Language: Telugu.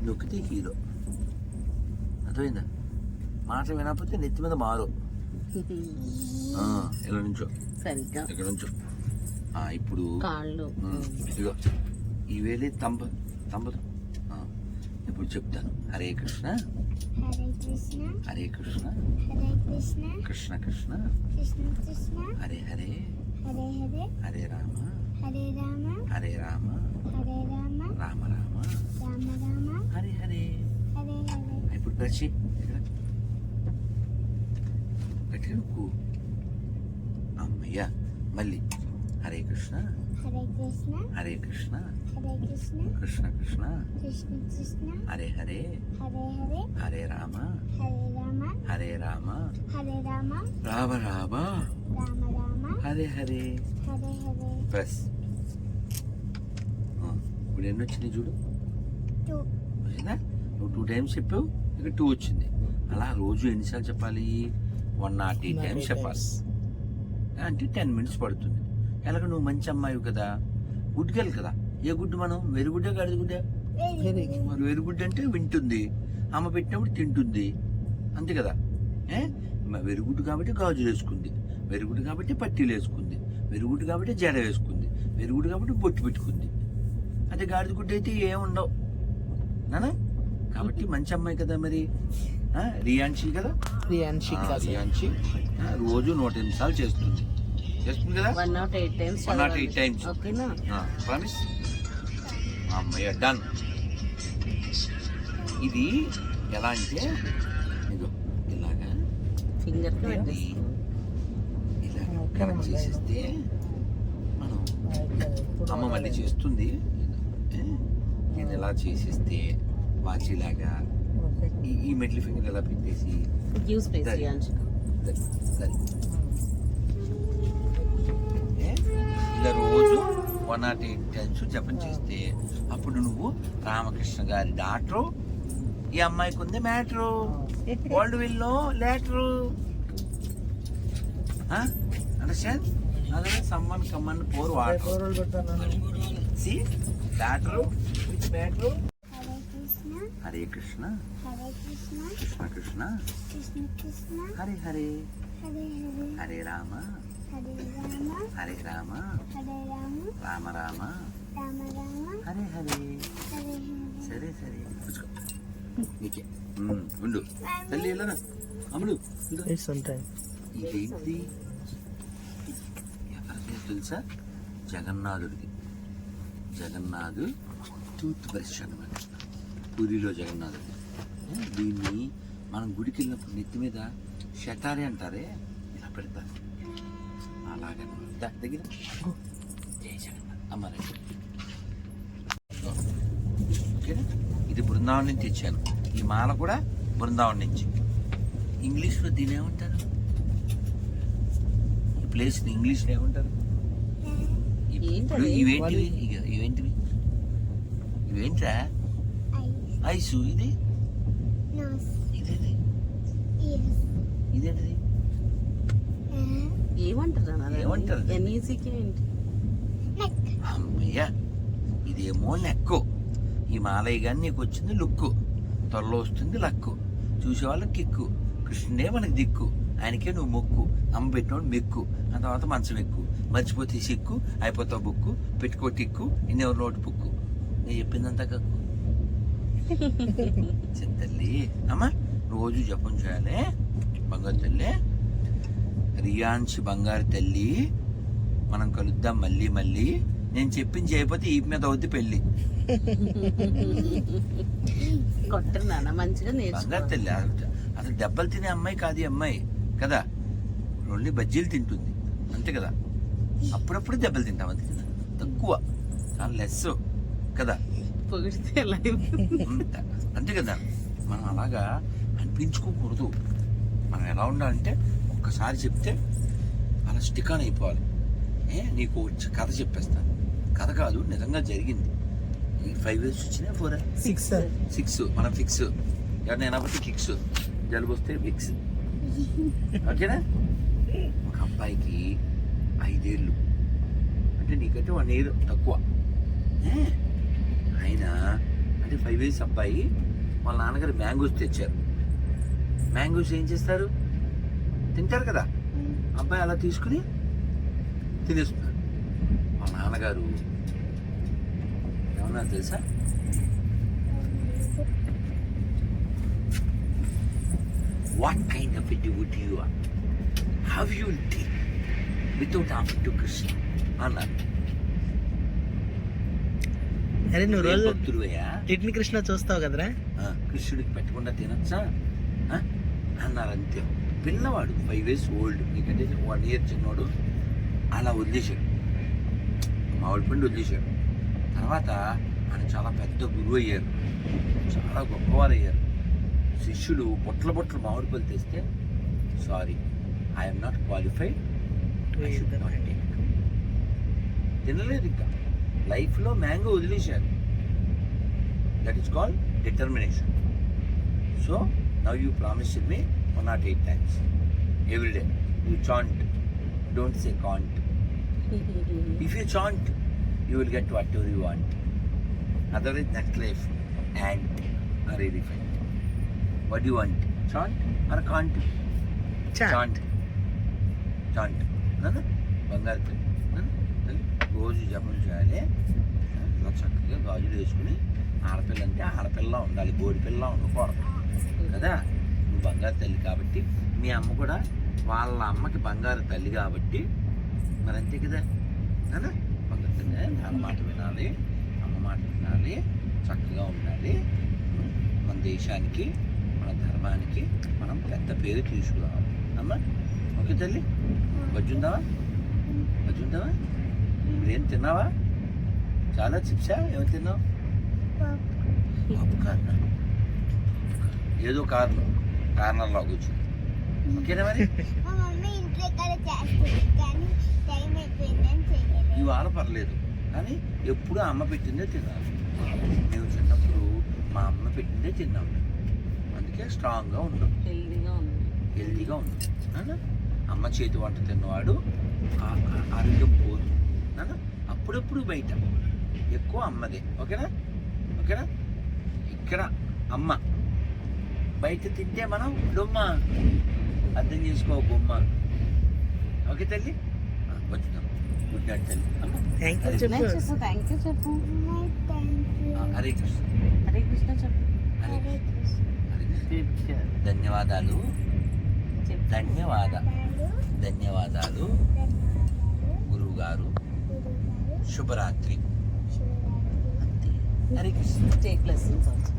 ఇది నొక్కితే హీరో. అర్థమైందా? మాట వినకపోతే నెత్తి మీద మారు. ఇలా నుంచో, సరిగ్గా ఇక్కడ నుంచో. ఇప్పుడు కాళ్ళు ఇదిగో ఈ వేలి తంబదు. ఇప్పుడు చెప్తాను. హరే కృష్ణ హరే కృష్ణ హరే కృష్ణ హరే కృష్ణ కృష్ణ కృష్ణ కృష్ణ కృష్ణ హరే హరే హరే హరే హరే రామ హరే రామ హరే రామ హరే రామ రామ రామ రామ రామ హరే హరే. హరే హరే. ఇప్పుడు ప్రచి గట్టిగా నొక్కు. అమ్మయ్యా. మళ్ళీ హరే కృష్ణ హరే కృష్ణ హరే కృష్ణ హరే కృష్ణ కృష్ణ కృష్ణ కృష్ణ కృష్ణ హరే హరే హరే హరే హరే రామ హరే రామ హరే రామ హరే రామ రామ రామ రామ రామ హరే హరే. హరే హరే. ప్రెస్. ఇప్పుడు ఎన్ని వచ్చినాయి చూడు. 2 వచ్చిందా? నువ్వు 2 టైమ్స్ చెప్పావు, ఇక 2 వచ్చింది. అలా రోజు ఎన్నిసార్లు చెప్పాలి? 108 టైమ్స్ చెప్పాలి. అంటే 10 మినిట్స్ పడుతుంది. ఎలాగ నువ్వు మంచి అమ్మాయి కదా, గుడ్ గర్ల్ కదా. ఏ గుడ్డు మనం? వెరుగుడ్డే గాడిద గుడ్డే? మరి వెరుగుడ్డు అంటే వింటుంది, అమ్మ పెట్టినప్పుడు తింటుంది, అంతే కదా. వెరుగుడ్డు కాబట్టి గాజులు వేసుకుంది, వెరుగుడ్డు కాబట్టి పట్టీలు వేసుకుంది, వెరుగుడ్డు కాబట్టి జడ వేసుకుంది, వెరుగుడ్డు కాబట్టి బొట్టు పెట్టుకుంది. అదే గాడిద గుడ్డు అయితే ఏముండవు నానా. కాబట్టి మంచి అమ్మాయి కదా. మరి రియాన్షి కదా, రియాన్షి రోజు 108 సార్లు చేస్తుంది కదా. 108 టైమ్స్ 108 టైమ్స్. ఓకేనా? ప్రామిస్. అమ్మయ్య, డన్. ఇది ఎలా అంటే ఇదిగో ఇలాగా ఫింగర్ దీన్ని ఇలా కనెక్ట్ చేసేస్తే మనం అమ్మ మళ్ళీ చేస్తుంది. నేను ఎలా చేసేస్తే వాచిలాగా ఈ మిడిల్ ఫింగర్ ఎలా పెట్టేసి గివ్ స్పేస్ రియాన్షి. ఇలా రోజు 108 టైమ్స్ జపం చేస్తే అప్పుడు నువ్వు రామకృష్ణ గారి డాక్టరు, ఈ అమ్మాయికి ఉంది matter, world will know later. Understand? అదే సమ్మన్ కమ్మన్ pour water. See doctor with matter. Hare Krishna Hare Krishna Hare Krishna Krishna Krishna Krishna Krishna Hare Hare Hare Hare Hare Rama Hare Rama Hare Rama Hare Rama Rama Rama Rama Rama Hare Hare. Hare Hare. సరే సరే కూర్చో. నీకే ఉండు తల్లి. ఇలా అమ్ముడు ఇదేంటిది? ఎవరిది తెలుసా? జగన్నాథుడిది. జగన్నాథు టూత్ బ్రష్ అనమాట. పూరిలో జగన్నాథుడి. దీన్ని మనం గుడికి వెళ్ళినప్పుడు నెత్తి మీద షటారి అంటారే, ఇలా పెడతారు. అలాగనమాట. దగ్గర జై జగన్నాథ్ అమ్మారే. ఓకేనా? ఇది బృందావనం నుంచి తెచ్చాను. ఈ మాల కూడా బృందావనం నుంచి. ఇంగ్లీష్లో దీని ఏమంటారు? ఈ ప్లేస్ని ఇంగ్లీష్లో ఏమంటారు? ఇప్పుడు ఇవేంటివి? ఇవేంటివి? ఇవేంట్రా? ఐసు. ఇది నోస్ ఇదేంటి? ఇయర్స్ ఇదేంటిది? ఏమంటారు? ఏమంటారు? ఎన్ఈసీకి ఏంటి? నెక్ అమ్మయ్య, ఇదేమో నెక్కు. ఈ మాలయ్య గాని నీకు వచ్చింది లుక్కు, త్వరలో వస్తుంది లక్కు, చూసేవాళ్ళకి కిక్కు. కృష్ణుడే మనకి దిక్కు, ఆయనకే నువ్వు మొక్కు. అమ్మ పెట్టినోడు మెక్కు, ఆ తర్వాత మంచం ఎక్కు, మర్చిపోతే సిక్కు, అయిపోతావు బుక్కు, పెట్టుకో టిక్కు, ఇన్నెవరు నోటు పుక్కు. నేను చెప్పిందంతా కక్కు. తల్లి అమ్మ రోజు జపం చేయాలి. బంగారు తల్లి, రియాన్షి బంగారు తల్లి, మనం కలుద్దాం మళ్ళీ మళ్ళీ. నేను చెప్పింది చేయకపోతే ఈ మీద అవుద్ది పెళ్ళి. కొట్టరు నాన్న, మంచిగా బంగారు తల్లి అసలు దెబ్బలు తినే అమ్మాయి కాదు ఈ అమ్మాయి కదా. ఓన్లీ బజ్జీలు తింటుంది అంతే కదా. అప్పుడప్పుడు దెబ్బలు తింటాం, అంతే కదా. తక్కువ, చాలా లెస్ కదా. పొగిడితే అంతే కదా. మనం అలాగా అనిపించుకోకూడదు. మనం ఎలా ఉండాలంటే ఒక్కసారి చెప్తే అలా స్టిక్ ఆన్ అయిపోవాలి. నీకు వచ్చి కథ చెప్పేస్తాను. కథ కాదు, నిజంగా జరిగింది. 5 years వచ్చినా 4 6 మనం ఫిక్స్. ఎవరిని ఏనాబట్టి కిక్స్, జలుబు వస్తే ఫిక్స్. ఓకేనా? ఒక అబ్బాయికి 5 ఏళ్ళు, అంటే నీకంటే 1 year తక్కువ. ఆయన అంటే అంటే 5 years అబ్బాయి వాళ్ళ నాన్నగారు మ్యాంగోస్ తెచ్చారు. మ్యాంగోస్ ఏం చేస్తారు, తింటారు కదా. అబ్బాయి అలా తీసుకుని తినేస్తున్నారు. వాళ్ళ నాన్నగారు ఏమన్నా తెలుసా, what kind of wood you are, how you will take without offer to Krishna అన్నారు. అరే నువ్వు రోజు భక్తుడువయ్యా, లిటిల్ కృష్ణ చూస్తావు కదరా. కృష్ణుడికి పెట్టకుండా తినచ్చా అన్నారు. అంతే. పిల్లవాడు 5 years ఓల్డ్, నీకంటే 1 year చిన్నవాడు అలా వదిలేశాడు, మామిడి పండు వదిలేశాడు. తర్వాత ఆయన చాలా పెద్ద గురువు అయ్యారు, చాలా గొప్పవారు అయ్యారు. శిష్యుడు బొట్ల మామిడి పళ్ళు తెస్తే, సారీ ఐఎమ్ నాట్ క్వాలిఫైడ్, తినలేదు. ఇంకా లైఫ్లో మ్యాంగో వదిలేశారు. That is called determination. So now you promised me 108 times every day. You chant, don't say can't. If you chant, you will get whatever you want. Otherwise, next life, ant or elephant. What do you want? Chant or can't? Chant. Nana? బంగారు తల్లి రోజు జపం చేయాలి. ఇలా చక్కగా గాజులు వేసుకుని, ఆడపిల్ల అంటే ఆడపిల్ల ఉండాలి, బోడి పిల్ల ఉండకూడదు కదా. నువ్వు బంగారు తల్లి కాబట్టి, మీ అమ్మ కూడా వాళ్ళ అమ్మకి బంగారు తల్లి కాబట్టి మరి అంతే కదా. నాన్న బంగారు తల్లి, నాన్న మాట వినాలి, అమ్మ మాట వినాలి, చక్కగా ఉండాలి. మన దేశానికి, మన ధర్మానికి మనం పెద్ద పేరు తీసుకురావాలి. అమ్మ ఓకే తల్లి, బజ్జుందావా? ఇప్పుడేం తిన్నావా? చాలా చిప్సా? ఏమి తిన్నావు? కారణం ఏదో కారణంలో కూర్చుంది. ఓకేనా మరి? మా మమ్మీ ఇంట్లో ఇక్కడ చేస్తుంది కానీ టైం అయిపోయిందని చేయలేదు. ఇవాళ పర్లేదు, కానీ ఎప్పుడు అమ్మ పెట్టిందే తినాలి. మేము చిన్నప్పుడు మా అమ్మ పెట్టిందే తిన్నాం, అందుకే స్ట్రాంగ్గా ఉన్నాం, హెల్తీగా ఉన్నాం. నాన్న అమ్మ చేతి వంట తిన్నవాడు ఆరోగ్యం పోదు. నాన్న అప్పుడప్పుడు బయట, ఎక్కువ అమ్మదే. ఓకేనా? ఇక్కడ అమ్మ, బయట తింటే మనం డొమ్మ. అర్థం చేసుకో బొమ్మ. ఓకే తల్లి, వచ్చుదాం. గుడ్ నైట్ తల్లి. థ్యాంక్ యూ చెప్పు. థ్యాంక్ యూ చెప్పు. హరే కృష్ణ. హరే కృష్ణ చెప్పు. హరే హరే కృష్ణ. కృష్ణ. హరే కృష్ణ. ధన్యవాదాలు. ధన్యవాదాలు గురువు గారు. శుభరాత్రి. అంతే. Hare Krishna. Take lessons also.